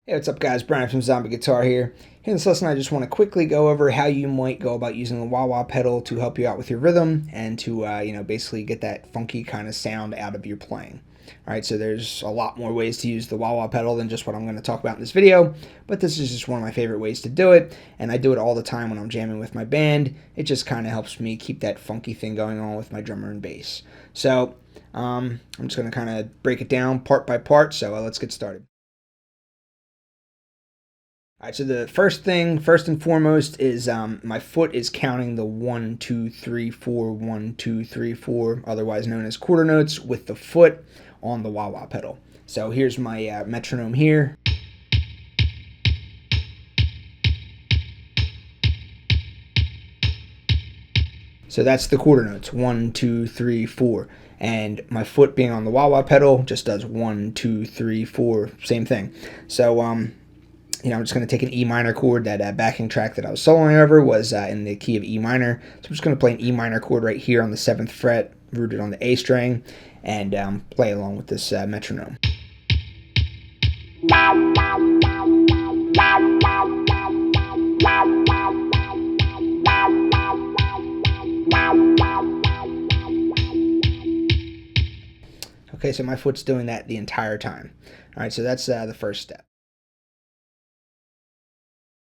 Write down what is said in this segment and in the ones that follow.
Hey, what's up guys, Brian from Zombie Guitar here. In this lesson I just want to quickly go over how you might go about using the wah-wah pedal to help you out with your rhythm and to basically get that funky kind of sound out of your playing. Alright, so there's a lot more ways to use the wah-wah pedal than just what I'm going to talk about in this video, but this is just one of my favorite ways to do it, and I do it all the time when I'm jamming with my band. It just kind of helps me keep that funky thing going on with my drummer and bass. So I'm just going to kind of break it down part by part, so let's get started. Alright, so the first and foremost, is my foot is counting the 1, 2, 3, 4, 1, 2, 3, 4, otherwise known as quarter notes, with the foot on the wah-wah pedal. So here's my metronome here. So that's the quarter notes, 1, 2, 3, 4. And my foot being on the wah-wah pedal just does 1, 2, 3, 4, same thing. So I'm just going to take an E minor chord. That backing track that I was soloing over was in the key of E minor. So I'm just going to play an E minor chord right here on the 7th fret, rooted on the A string, and play along with this metronome. Okay, so my foot's doing that the entire time. All right, so that's the first step.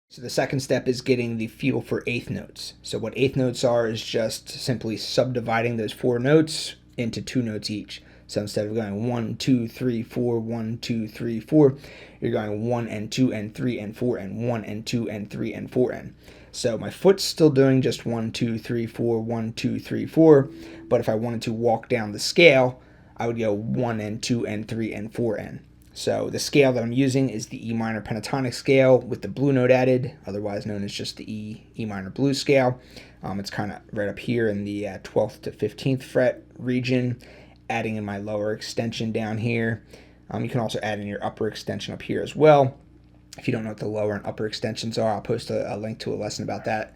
So the second step is getting the feel for eighth notes. So what eighth notes are is just simply subdividing those 4 notes into 2 notes each. So instead of going 1, 2, 3, 4, 1, 2, 3, 4, you're going 1 and 2 and 3 and 4 and 1 and 2 and 3 and 4 and. So my foot's still doing just 1, 2, 3, 4, 1, 2, 3, 4, but if I wanted to walk down the scale, I would go 1 and 2 and 3 and 4 and. So the scale that I'm using is the E minor pentatonic scale with the blue note added, otherwise known as just the E minor blues scale. It's kind of right up here in the 12th to 15th fret region, adding in my lower extension down here. You can also add in your upper extension up here as well. If you don't know what the lower and upper extensions are, I'll post a link to a lesson about that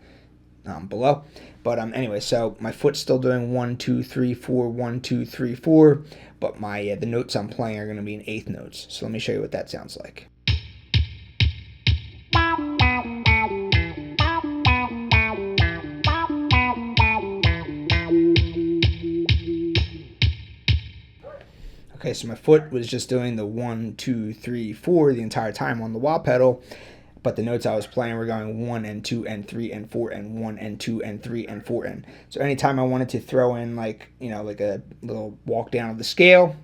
below. But anyway, so my foot's still doing 1, 2, 3, 4, 1, 2, 3, 4, but the notes I'm playing are going to be in eighth notes. So let me show you what that sounds like. Okay, so my foot was just doing the 1, 2, 3, 4 the entire time on the wah pedal, but the notes I was playing were going 1 and 2 and 3 and 4 and 1 and 2 and 3 and 4 and. So anytime I wanted to throw in like a little walk down of the scale,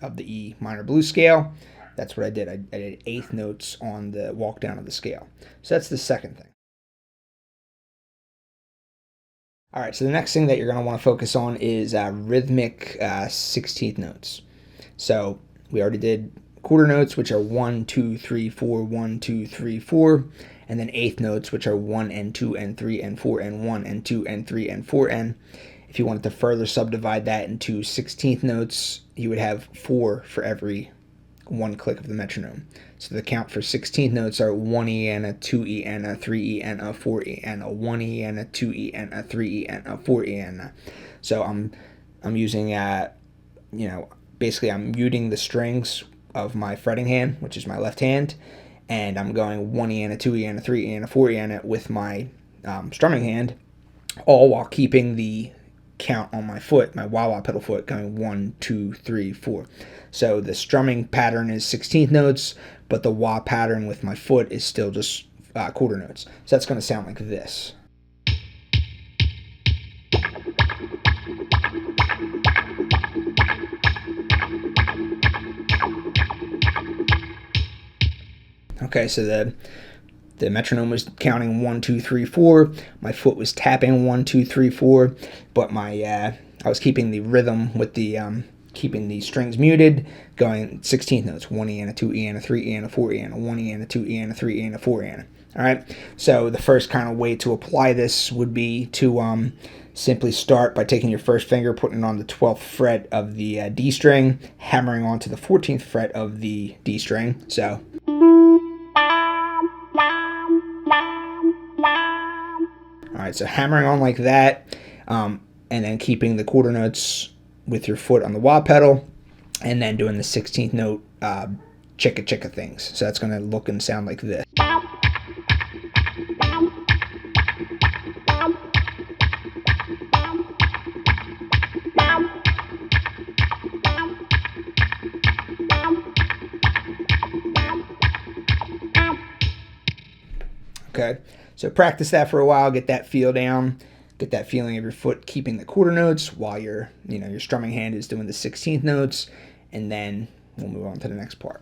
of the E minor blues scale, that's what I did. I did eighth notes on the walk down of the scale. So that's the second thing. All right, so the next thing that you're going to want to focus on is rhythmic 16th notes. So we already did quarter notes, which are 1, 2, 3, 4, 1, 2, 3, 4, and then eighth notes, which are 1 and 2 and 3 and 4 and 1 and 2 and 3 and 4 and. If you wanted to further subdivide that into 16th notes, you would have 4 for every one click of the metronome. So the count for 16th notes are 1E and a 2E and a 3E and a 4E and a 1E and a 2E and a 3E and a 4E and. So I'm using basically I'm muting the strings of my fretting hand, which is my left hand, and I'm going 1E and a 2E and a 3E and a 4E and with my strumming hand, all while keeping the count on my foot, my wah-wah pedal foot, going 1, 2, 3, 4. So the strumming pattern is 16th notes, but the wah pattern with my foot is still just quarter notes. So that's going to sound like this. Okay, so the metronome was counting 1, 2, 3, 4. My foot was tapping 1, 2, 3, 4, but I was keeping the rhythm with the keeping the strings muted, going 16th notes: 1 E and a 2 E and a 3 E and a 4 E and a 1 E and a 2 E and a 3 E and a 4 E and a. All right. So the first kind of way to apply this would be to simply start by taking your first finger, putting it on the 12th fret of the D string, hammering onto the 14th fret of the D string. So. All right, so hammering on like that, and then keeping the quarter notes with your foot on the wah pedal, and then doing the 16th note chicka chicka things. So that's going to look and sound like this. Okay, so practice that for a while, get that feel down, get that feeling of your foot keeping the quarter notes while your strumming hand is doing the 16th notes, and then we'll move on to the next part.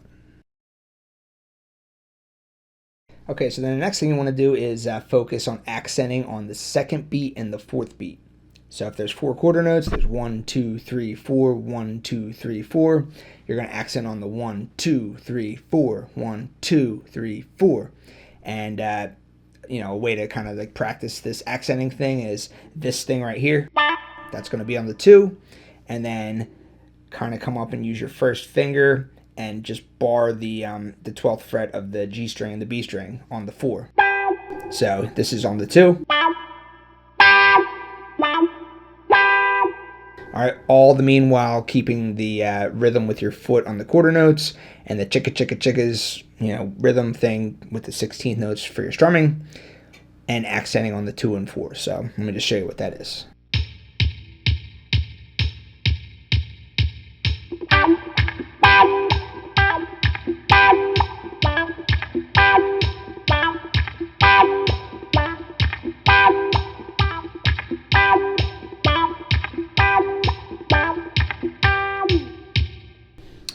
Okay, so then the next thing you want to do is focus on accenting on the second beat and the fourth beat. So if there's 4 quarter notes, there's 1, 2, 3, 4, 1, 2, 3, 4. You're going to accent on the 1, 2, 3, 4, 1, 2, 3, 4. And a way to kind of like practice this accenting thing is this thing right here. That's going to be on the 2, and then kind of come up and use your first finger and just bar the 12th fret of the G string and the B string on the 4. So this is on the 2. All right, all the meanwhile keeping the rhythm with your foot on the quarter notes and the chicka chicka chickas, rhythm thing with the 16th notes for your strumming, and accenting on the 2 and 4. So let me just show you what that is.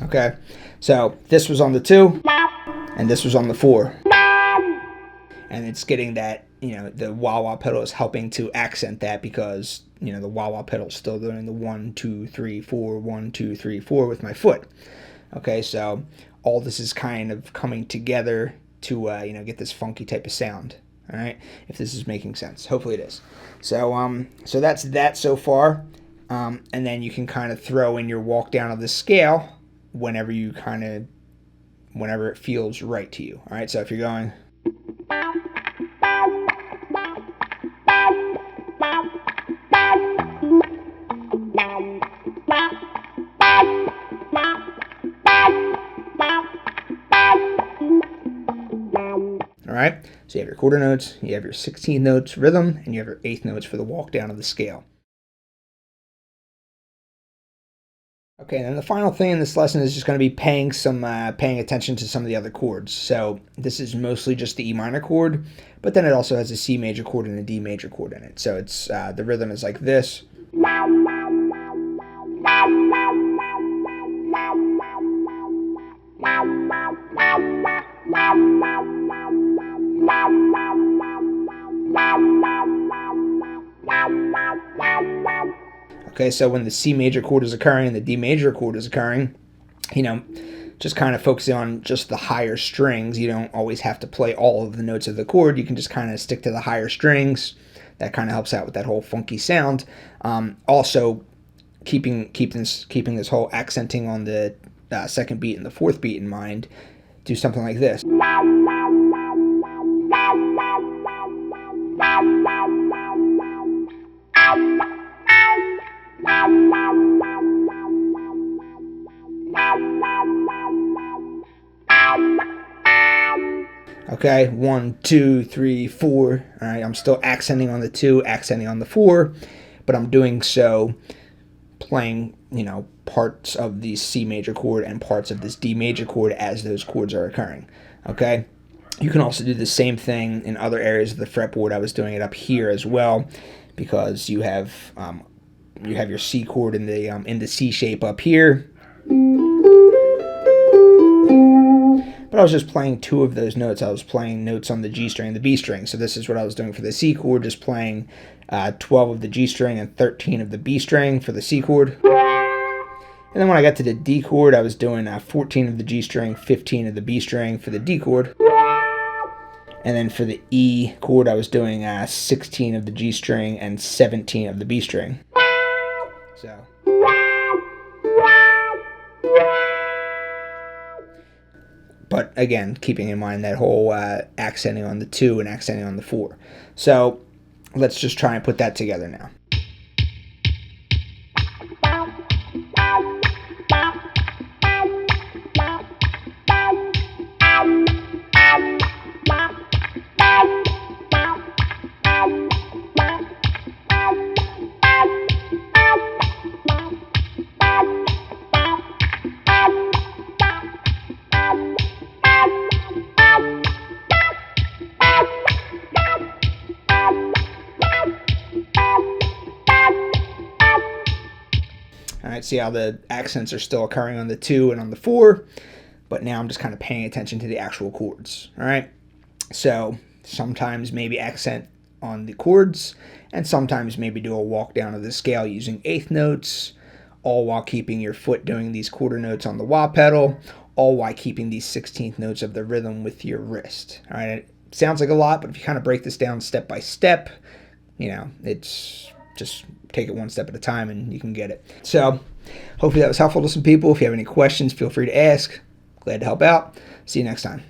Okay, so this was on the 2, and this was on the 4. And it's getting that, the wah-wah pedal is helping to accent that because, the wah-wah pedal is still doing the 1, 2, 3, 4, 1, 2, 3, 4 with my foot. Okay, so all this is kind of coming together to, get this funky type of sound. All right, if this is making sense. Hopefully it is. So, so that's that so far. And then you can kind of throw in your walk down of the scale whenever it feels right to you. All right, so if you're going. All right, so you have your quarter notes, you have your 16th notes rhythm, and you have your 8th notes for the walk down of the scale. Okay, and then the final thing in this lesson is just going to be paying attention to some of the other chords. So this is mostly just the E minor chord, but then it also has a C major chord and a D major chord in it. So it's the rhythm is like this. Okay, so when the C major chord is occurring and the D major chord is occurring, just kind of focusing on just the higher strings. You don't always have to play all of the notes of the chord. You can just kind of stick to the higher strings. That kind of helps out with that whole funky sound. Also, keeping this whole accenting on the second beat and the fourth beat in mind, do something like this. Okay, 1, 2, 3, 4. All right, I'm still accenting on the 2, accenting on the 4, but I'm doing so playing, parts of the C major chord and parts of this D major chord as those chords are occurring. Okay, you can also do the same thing in other areas of the fretboard. I was doing it up here as well because you have your C chord in the C shape up here. but I was just playing 2 of those notes. I was playing notes on the G string and the B string. So this is what I was doing for the C chord, just playing 12 of the G string and 13 of the B string for the C chord. And then when I got to the D chord, I was doing 14 of the G string, 15 of the B string for the D chord. And then for the E chord, I was doing 16 of the G string and 17 of the B string. So. But again, keeping in mind that whole accenting on the 2 and accenting on the 4. So let's just try and put that together now. All right, see how the accents are still occurring on the 2 and on the 4, but now I'm just kind of paying attention to the actual chords. All right, so sometimes maybe accent on the chords, and sometimes maybe do a walk down of the scale using eighth notes, all while keeping your foot doing these quarter notes on the wah pedal, all while keeping these 16th notes of the rhythm with your wrist. All right, it sounds like a lot, but if you kind of break this down step by step, it's just take it one step at a time and you can get it. So hopefully that was helpful to some people. If you have any questions, feel free to ask. Glad to help out. See you next time.